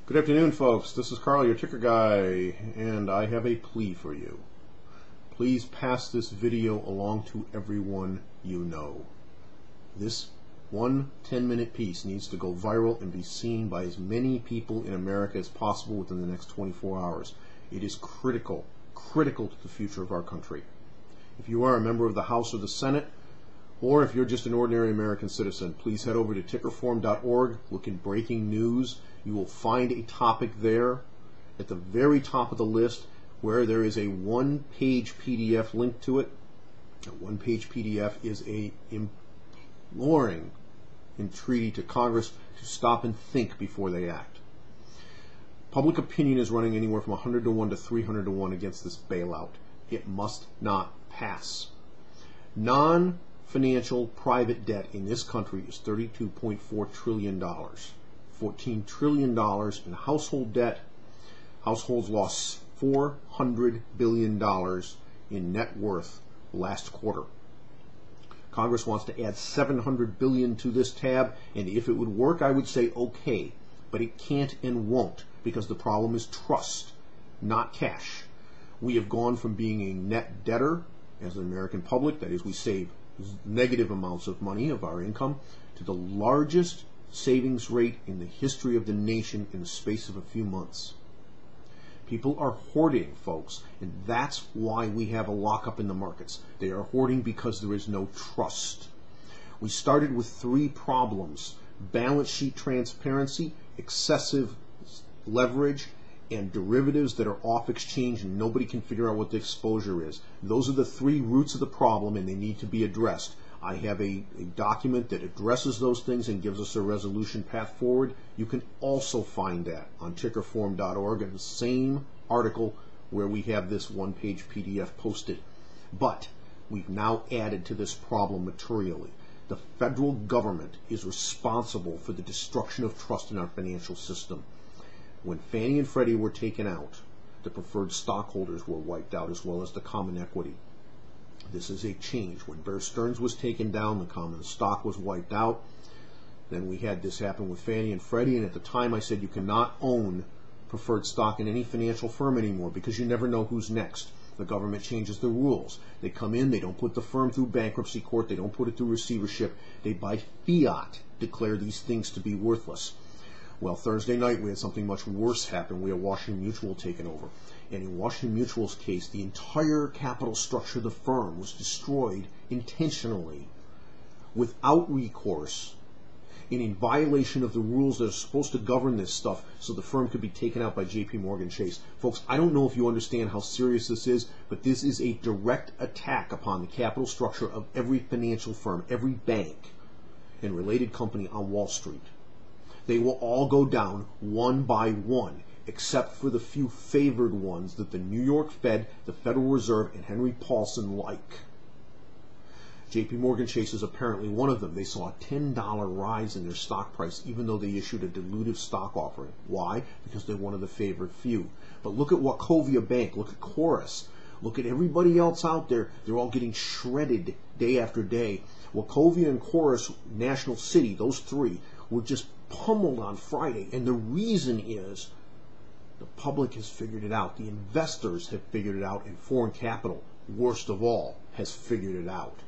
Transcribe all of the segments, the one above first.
Good afternoon, folks. This is Karl, your ticker guy, and I have a plea for you. Please pass this video along to everyone you know. This one 10-minute piece needs to go viral and be seen by as many people in America as possible within the next 24 hours. It is critical to the future of our country. If you are a member of the House or the Senate, or if you're just an ordinary American citizen, please head over to tickerform.org, look in breaking news. You will find a topic there at the very top of the list where there is a one-page PDF link to it. A one-page PDF is a imploring entreaty to Congress to stop and think before they act. Public opinion is running anywhere from 100 to 1 to 300 to 1 against this bailout. It must not pass. Non-financial private debt in this country is $32.4 trillion. $14 trillion in household debt. Households lost $400 billion in net worth last quarter. Congress wants to add $700 billion to this tab, and if it would work, I would say okay, but it can't and won't, because the problem is trust, not cash. We have gone from being a net debtor as an American public, that is, we save negative amounts of money of our income, to the largest savings rate in the history of the nation in the space of a few months. People are hoarding, folks, and that's why we have a lockup in the markets. They are hoarding because there is no trust. We started with three problems: balance sheet transparency, excessive leverage, and derivatives that are off exchange and nobody can figure out what the exposure is. Those are the three roots of the problem, and they need to be addressed. I have a document that addresses those things and gives us a resolution path forward. You can also find that on tickerform.org in the same article where we have this one-page PDF posted. But we've now added to this problem materially. The federal government is responsible for the destruction of trust in our financial system. When Fannie and Freddie were taken out, the preferred stockholders were wiped out as well as the common equity. This is a change. When Bear Stearns was taken down, the common stock was wiped out. Then we had this happen with Fannie and Freddie, and at the time I said you cannot own preferred stock in any financial firm anymore because you never know who's next. The government changes the rules. They come in, they don't put the firm through bankruptcy court, they don't put it through receivership. They by fiat declare these things to be worthless. Well, Thursday night we had something much worse happen. We had Washington Mutual taken over. And in Washington Mutual's case, the entire capital structure of the firm was destroyed intentionally, without recourse, and in violation of the rules that are supposed to govern this stuff, so the firm could be taken out by JP Chase. Folks, I don't know if you understand how serious this is, but this is a direct attack upon the capital structure of every financial firm, every bank, and related company on Wall Street. They will all go down one by one, except for the few favored ones that the New York Fed, the Federal Reserve, and Henry Paulson like. JP Chase is apparently one of them. They saw a $10 rise in their stock price, even though they issued a dilutive stock offering. Why? Because they're one of the favored few. But look at Wachovia Bank, look at Chorus, look at everybody else out there. They're all getting shredded day after day. Wachovia and Chorus, National City, those three, were just pummeled on Friday, and the reason is the public has figured it out. The investors have figured it out, and foreign capital, worst of all, has figured it out.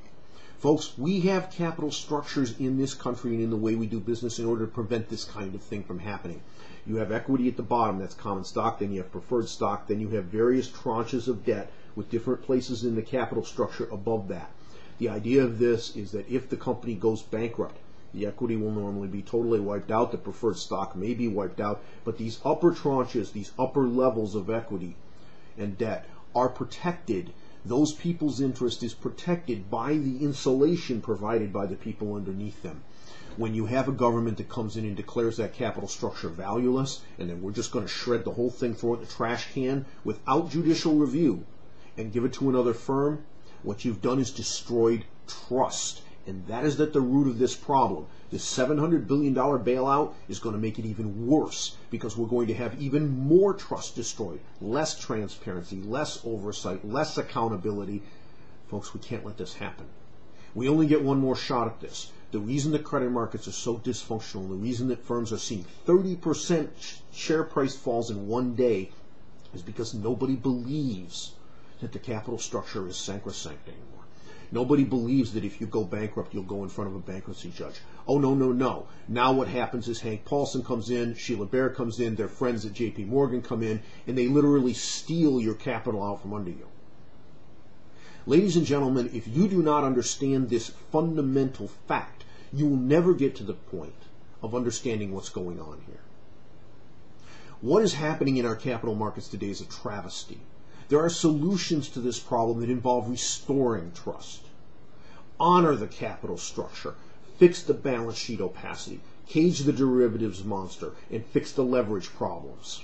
Folks, we have capital structures in this country and in the way we do business in order to prevent this kind of thing from happening. You have equity at the bottom, that's common stock, then you have preferred stock, then you have various tranches of debt with different places in the capital structure above that. The idea of this is that if the company goes bankrupt, the equity will normally be totally wiped out, the preferred stock may be wiped out, but these upper tranches, these upper levels of equity and debt are protected. Those people's interest is protected by the insulation provided by the people underneath them. When you have a government that comes in and declares that capital structure valueless, and then we're just going to shred the whole thing, throw it in the trash can without judicial review and give it to another firm, what you've done is destroyed trust. And that is at the root of this problem. This $700 billion bailout is going to make it even worse because we're going to have even more trust destroyed, less transparency, less oversight, less accountability. Folks, we can't let this happen. We only get one more shot at this. The reason the credit markets are so dysfunctional, the reason that firms are seeing 30% share price falls in one day, is because nobody believes that the capital structure is sacrosanct anymore. Nobody believes that if you go bankrupt, you'll go in front of a bankruptcy judge. Oh, no, no, no. Now what happens is Hank Paulson comes in, Sheila Bair comes in, their friends at J.P. Morgan come in, and they literally steal your capital out from under you. Ladies and gentlemen, if you do not understand this fundamental fact, you will never get to the point of understanding what's going on here. What is happening in our capital markets today is a travesty. There are solutions to this problem that involve restoring trust. Honor the capital structure, fix the balance sheet opacity, cage the derivatives monster, and fix the leverage problems.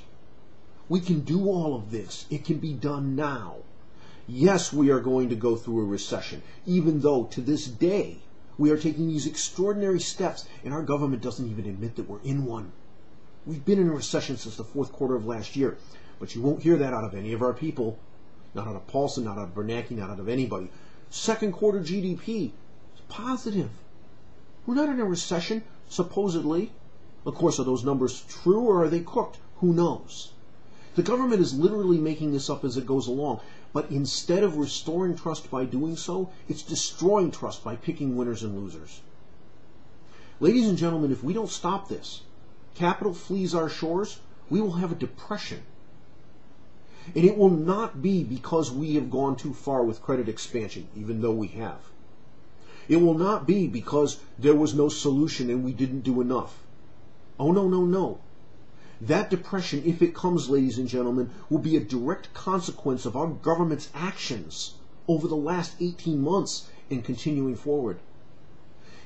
We can do all of this. It can be done now. Yes, we are going to go through a recession, even though to this day we are taking these extraordinary steps and our government doesn't even admit that we're in one. We've been in a recession since the fourth quarter of last year, but you won't hear that out of any of our people, not out of Paulson, not out of Bernanke, not out of anybody. Second quarter GDP is positive. We're not in a recession, supposedly. Of course, are those numbers true or are they cooked? Who knows? The government is literally making this up as it goes along. But instead of restoring trust by doing so, it's destroying trust by picking winners and losers. Ladies and gentlemen, if we don't stop this, capital flees our shores, we will have a depression. And it will not be because we have gone too far with credit expansion, even though we have. It will not be because there was no solution and we didn't do enough. Oh, no, no, no. That depression, if it comes, ladies and gentlemen, will be a direct consequence of our government's actions over the last 18 months and continuing forward.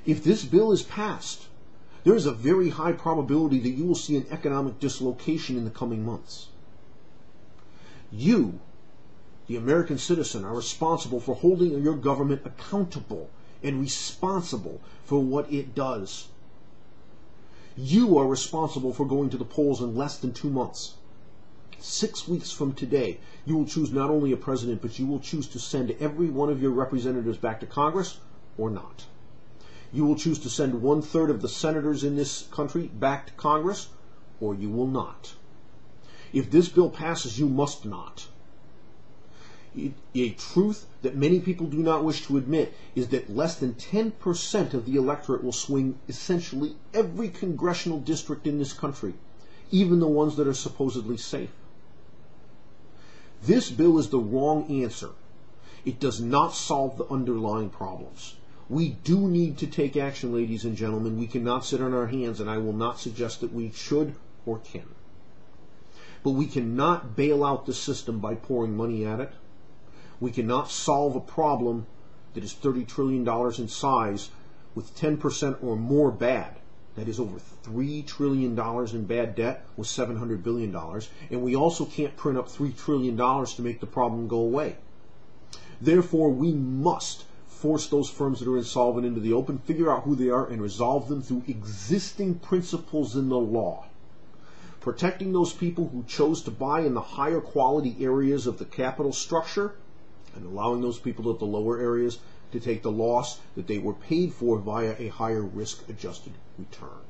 If this bill is passed, there is a very high probability that you will see an economic dislocation in the coming months. You, the American citizen, are responsible for holding your government accountable and responsible for what it does. You are responsible for going to the polls in less than 2 months. 6 weeks from today, you will choose not only a president, but you will choose to send every one of your representatives back to Congress or not. You will choose to send 1/3 of the senators in this country back to Congress, or you will not. If this bill passes, you must not. A truth that many people do not wish to admit is that less than 10% of the electorate will swing essentially every congressional district in this country, even the ones that are supposedly safe. This bill is the wrong answer. It does not solve the underlying problems. We do need to take action, ladies and gentlemen. We cannot sit on our hands, and I will not suggest that we should or can. But we cannot bail out the system by pouring money at it. We cannot solve a problem that is $30 trillion in size with 10% or more bad. That is over $3 trillion in bad debt with $700 billion. And we also can't print up $3 trillion to make the problem go away. Therefore, we must force those firms that are insolvent into the open, figure out who they are, and resolve them through existing principles in the law. Protecting those people who chose to buy in the higher quality areas of the capital structure, and allowing those people at the lower areas to take the loss that they were paid for via a higher risk-adjusted return.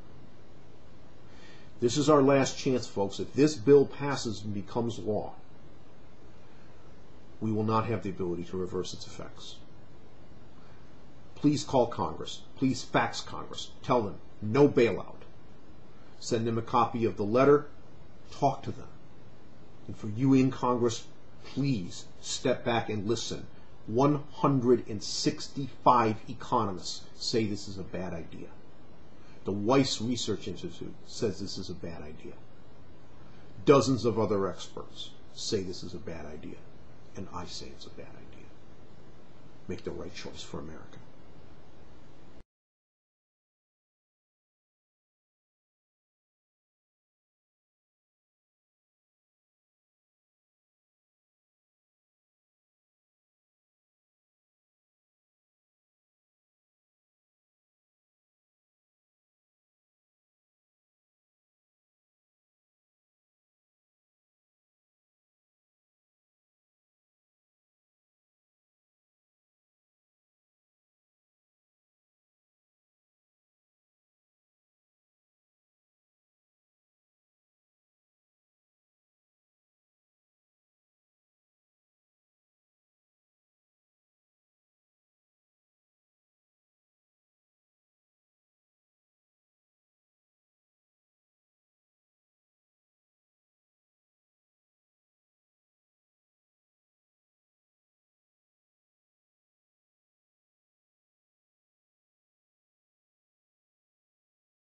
This is our last chance, folks. If this bill passes and becomes law, we will not have the ability to reverse its effects. Please call Congress. Please fax Congress. Tell them, no bailout. Send them a copy of the letter. Talk to them. And for you in Congress, please step back and listen. 165 economists say this is a bad idea. The Weiss Research Institute says this is a bad idea. Dozens of other experts say this is a bad idea. And I say it's a bad idea. Make the right choice for America.